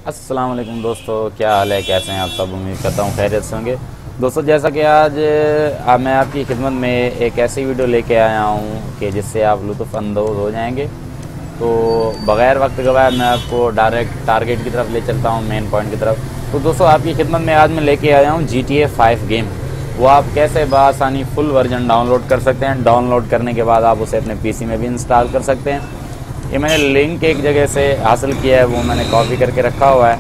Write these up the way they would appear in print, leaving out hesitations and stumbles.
अस्सलाम वालेकुम दोस्तों, क्या हाल है, कैसे हैं आप सब। उम्मीद करता हूँ खैरियत से होंगे। दोस्तों जैसा कि आज मैं आपकी खिदमत में एक ऐसी वीडियो लेके आया हूँ कि जिससे आप लुत्फ़ अंदोज़ हो जाएंगे। तो बग़ैर वक्त गवाए मैं आपको डायरेक्ट टारगेट की तरफ ले चलता हूँ, मेन पॉइंट की तरफ। तो दोस्तों आपकी खिदमत में आज मैं लेके आया हूँ GTA 5 गेम। वो आप कैसे बआसानी फुल वर्जन डाउनलोड कर सकते हैं। डाउनलोड करने के बाद आप उसे अपने पीसी में भी इंस्टॉल कर सकते हैं। ये मैंने लिंक एक जगह से हासिल किया है, वो मैंने कॉपी करके रखा हुआ है।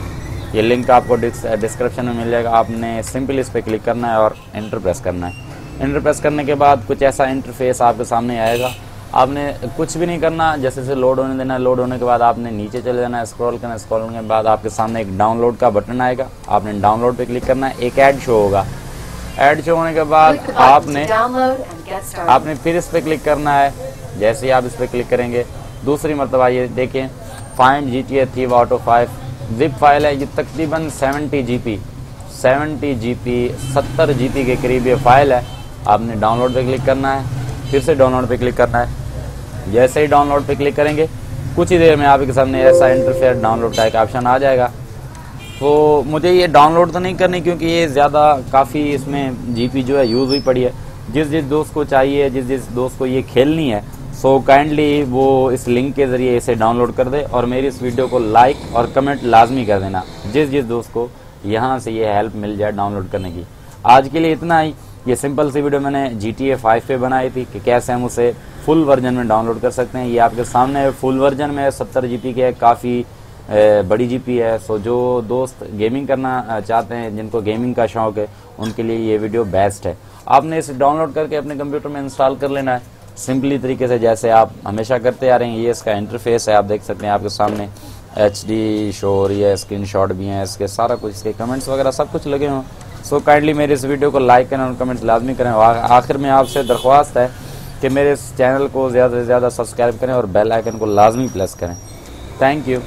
ये लिंक आपको डिस्क्रिप्शन में मिल जाएगा। आपने सिंपल इस पर क्लिक करना है और एंटर प्रेस करना है। एंटर प्रेस करने के बाद कुछ ऐसा इंटरफेस आपके सामने आएगा। आपने कुछ भी नहीं करना, जैसे जैसे लोड होने देना है। लोड होने के बाद आपने नीचे चले जाना है, स्क्रॉल करना है। स्क्रॉल करने के बाद आपके सामने एक डाउनलोड का बटन आएगा। आपने डाउनलोड पे क्लिक करना है। एक ऐड शो होगा। ऐड शो होने के बाद आपने फिर इस पर क्लिक करना है। जैसे ही आप इस पर क्लिक करेंगे दूसरी मरतबा ये देखें, find GTA 3 out of 5 zip file है। ये तकरीबन 70 GB 70 GB के करीब ये फाइल है। आपने डाउनलोड पे क्लिक करना है, फिर से डाउनलोड पे क्लिक करना है। जैसे ही डाउनलोड पे क्लिक करेंगे कुछ ही देर में आपके सामने ऐसा इंटरफेस डाउनलोड का एक ऑप्शन आ जाएगा। तो मुझे ये डाउनलोड तो नहीं करनी, क्योंकि ये ज़्यादा काफ़ी इसमें जीपी जो है यूज़ हुई पड़ी है। जिस दोस्त को चाहिए, जिस दोस्त को ये खेलनी है, सो काइंडली वो इस लिंक के ज़रिए इसे डाउनलोड कर दे और मेरी इस वीडियो को लाइक और कमेंट लाजमी कर देना, जिस दोस्त को यहाँ से ये हेल्प मिल जाए डाउनलोड करने की। आज के लिए इतना ही। ये सिंपल सी वीडियो मैंने GTA 5 पे बनाई थी कि कैसे हम उसे फुल वर्जन में डाउनलोड कर सकते हैं। ये आपके सामने फुल वर्जन में 70 GB के, काफ़ी बड़ी जीपी है। सो जो दोस्त गेमिंग करना चाहते हैं, जिनको गेमिंग का शौक़ है, उनके लिए ये वीडियो बेस्ट है। आपने इसे डाउनलोड करके अपने कंप्यूटर में इंस्टॉल कर लेना है सिंपली तरीके से, जैसे आप हमेशा करते आ रहे हैं। ये इसका इंटरफेस है, आप देख सकते हैं आपके सामने HD शो हो रही है, स्क्रीनशॉट भी हैं इसके, सारा कुछ, इसके कमेंट्स वगैरह सब कुछ लगे हों। सो काइंडली मेरे इस वीडियो को लाइक करें और कमेंट्स लाजमी करें। आखिर में आपसे दरख्वास्त है कि मेरे इस चैनल को ज़्यादा से ज़्यादा सब्सक्राइब करें और बेल आइकन को लाजमी प्रेस करें। Thank you.